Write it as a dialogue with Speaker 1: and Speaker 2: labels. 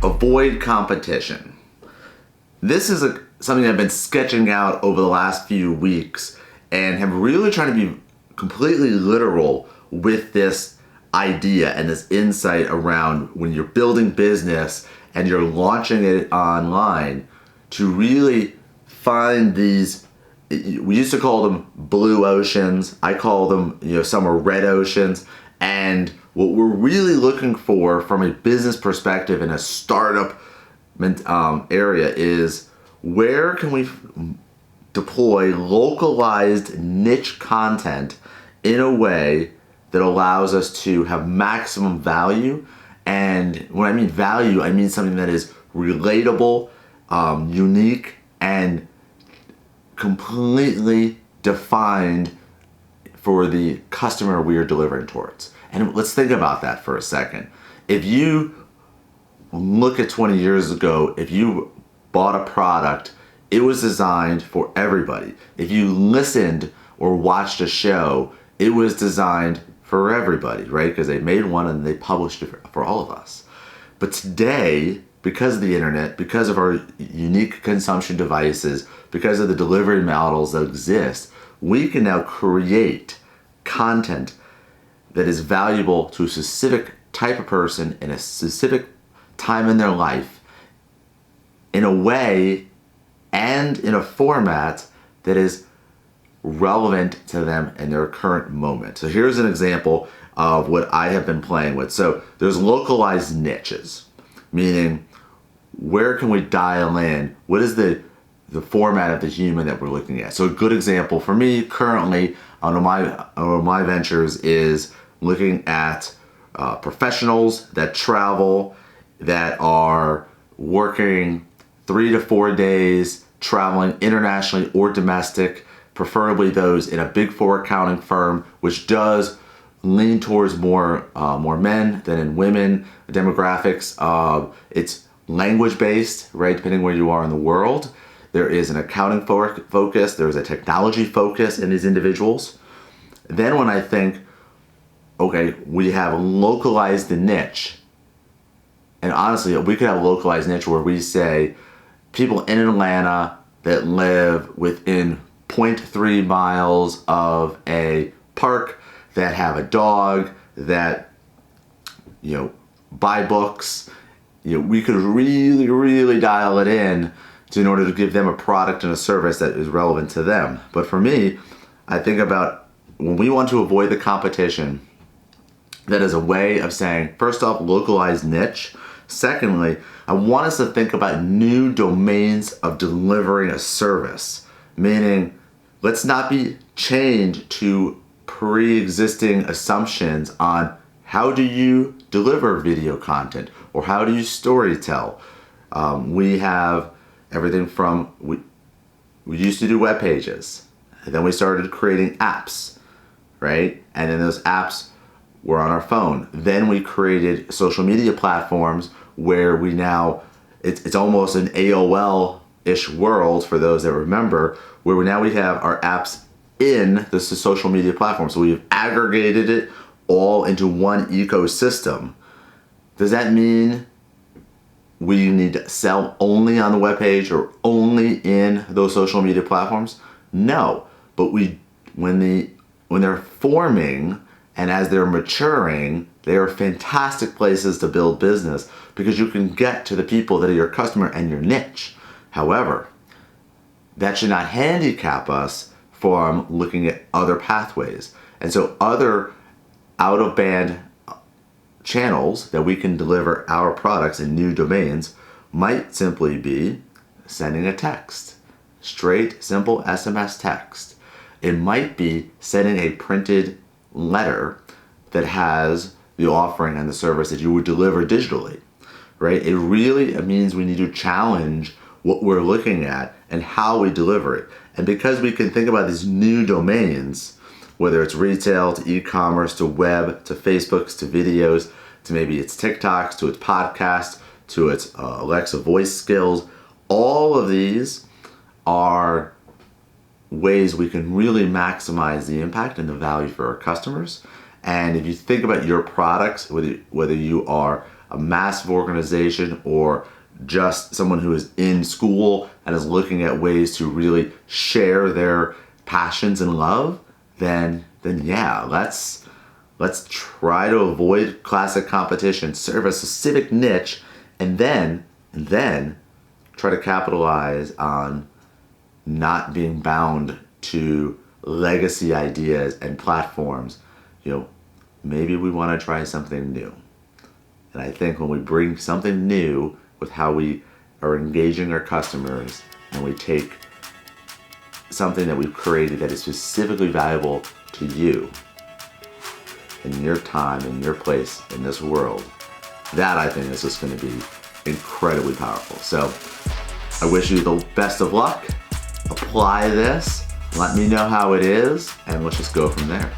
Speaker 1: avoid competition. This is something I've been sketching out over the last few weeks and have really trying to be completely literal with this idea and this insight around when you're building business and you're launching it online to really find these, we used to call them blue oceans. I call them, some are red oceans. And what we're really looking for from a business perspective in a startup area is where can we deploy localized niche content in a way that allows us to have maximum value. And when I mean value, I mean something that is relatable, unique, and completely defined for the customer we are delivering towards. And let's think about that for a second. If you look at 20 years ago, if you bought a product, it was designed for everybody. If you listened or watched a show, it was designed for everybody, right? Because they made one and they published it for all of us. But today, because of the internet, because of our unique consumption devices, because of the delivery models that exist, we can now create content that is valuable to a specific type of person in a specific time in their life in a way and in a format that is relevant to them in their current moment. So here's an example of what I have been playing with. So there's localized niches, meaning where can we dial in? What is the format of the human that we're looking at? So a good example for me currently on my ventures is looking at professionals that travel, that are working 3 to 4 days, traveling internationally or domestic, preferably those in a Big Four accounting firm, which does lean towards more men than in women. Demographics, it's language based, right? Depending where you are in the world. There is an accounting focus, there's a technology focus in these individuals. Then when I think, okay, we have localized the niche, and honestly, we could have a localized niche where we say people in Atlanta that live within 0.3 miles of a park, that have a dog, that buy books. We could really dial it in order to give them a product and a service that is relevant to them. But for me, I think about when we want to avoid the competition, that is a way of saying, first off, localized niche. Secondly, I want us to think about new domains of delivering a service, meaning let's not be chained to pre-existing assumptions on how do you deliver video content or how do you storytell. We have everything from, we used to do web pages, and then we started creating apps, right? And then those apps were on our phone. Then we created social media platforms where we now, it's almost an AOL-ish world for those that remember, where we have our apps in the social media platform. So we've aggregated it all into one ecosystem. Does that mean we need to sell only on the webpage or only in those social media platforms? No, but when they're forming and as they're maturing, they are fantastic places to build business because you can get to the people that are your customer and your niche. However, that should not handicap us from looking at other pathways. And so other out-of-band channels that we can deliver our products in new domains might simply be sending a text, straight, simple SMS text. It might be sending a printed letter that has the offering and the service that you would deliver digitally, right? It means we need to challenge what we're looking at and how we deliver it. And because we can think about these new domains, whether it's retail to e-commerce to web to Facebooks to videos to maybe it's TikToks to its podcasts to its Alexa voice skills, all of these are ways we can really maximize the impact and the value for our customers. And if you think about your products, whether you are a massive organization or just someone who is in school and is looking at ways to really share their passions and love, then yeah, let's try to avoid classic competition, serve a specific niche, and then try to capitalize on not being bound to legacy ideas and platforms. Maybe we want to try something new. And I think when we bring something new with how we are engaging our customers, and we take something that we've created that is specifically valuable to you in your time, in your place, in this world, that I think is just going to be incredibly powerful. So I wish you the best of luck. Apply this, let me know how it is, and let's just go from there.